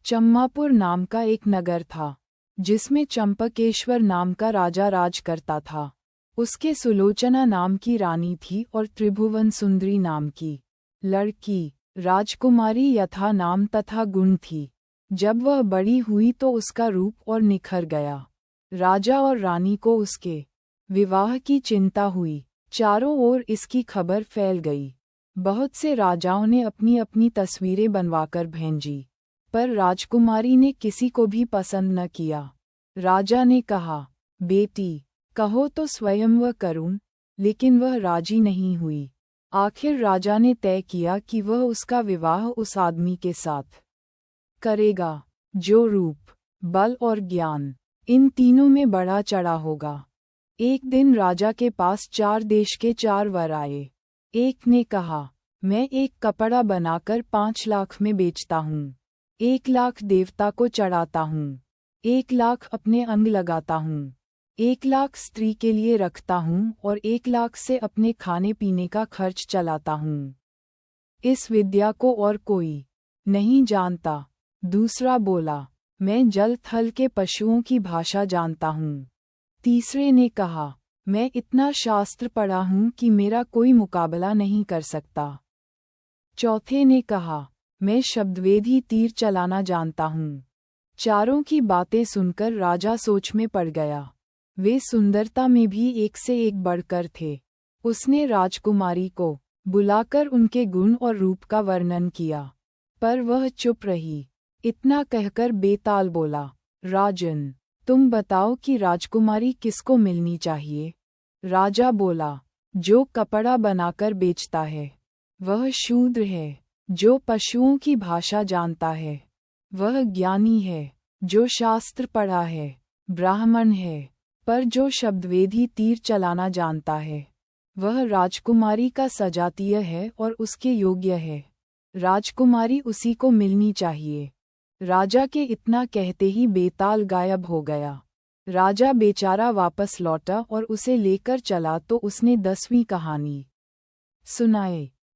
चम्मापुर नाम का एक नगर था, जिसमें चंपकेश्वर नाम का राजा राज करता था। उसके सुलोचना नाम की रानी थी और त्रिभुवन सुंदरी नाम की लड़की राजकुमारी यथा नाम तथा गुण थी। जब वह बड़ी हुई तो उसका रूप और निखर गया। राजा और रानी को उसके विवाह की चिंता हुई। चारों ओर इसकी खबर फैल गई। बहुत से राजाओं ने अपनी अपनी तस्वीरें बनवाकर भेजी, पर राजकुमारी ने किसी को भी पसंद न किया। राजा ने कहा, बेटी, कहो तो स्वयं वह करूं, लेकिन वह राजी नहीं हुई। आखिर राजा ने तय किया कि वह उसका विवाह उस आदमी के साथ करेगा जो रूप, बल और ज्ञान, इन तीनों में बड़ा चढ़ा होगा। एक दिन राजा के पास 4 देश के 4 वर आए। एक ने कहा, मैं एक कपड़ा बनाकर 5 लाख में बेचता हूँ, 1 लाख देवता को चढ़ाता हूँ, 1 लाख अपने अंग लगाता हूँ, 1 लाख स्त्री के लिए रखता हूँ और 1 लाख से अपने खाने पीने का खर्च चलाता हूँ। इस विद्या को और कोई नहीं जानता। दूसरा बोला, मैं जल थल के पशुओं की भाषा जानता हूँ। तीसरे ने कहा, मैं इतना शास्त्र पढ़ा हूँ कि मेरा कोई मुकाबला नहीं कर सकता। चौथे ने कहा, मैं शब्दवेदी तीर चलाना जानता हूँ। चारों की बातें सुनकर राजा सोच में पड़ गया। वे सुंदरता में भी एक से एक बढ़कर थे। उसने राजकुमारी को बुलाकर उनके गुण और रूप का वर्णन किया, पर वह चुप रही। इतना कहकर बेताल बोला, राजन, तुम बताओ कि राजकुमारी किसको मिलनी चाहिए। राजा बोला, जो कपड़ा बनाकर बेचता है वह शूद्र है, जो पशुओं की भाषा जानता है वह ज्ञानी है, जो शास्त्र पढ़ा है ब्राह्मण है, पर जो शब्दवेदी तीर चलाना जानता है वह राजकुमारी का सजातीय है और उसके योग्य है। राजकुमारी उसी को मिलनी चाहिए। राजा के इतना कहते ही बेताल गायब हो गया। राजा बेचारा वापस लौटा और उसे लेकर चला तो उसने 10वीं कहानी सुनाई।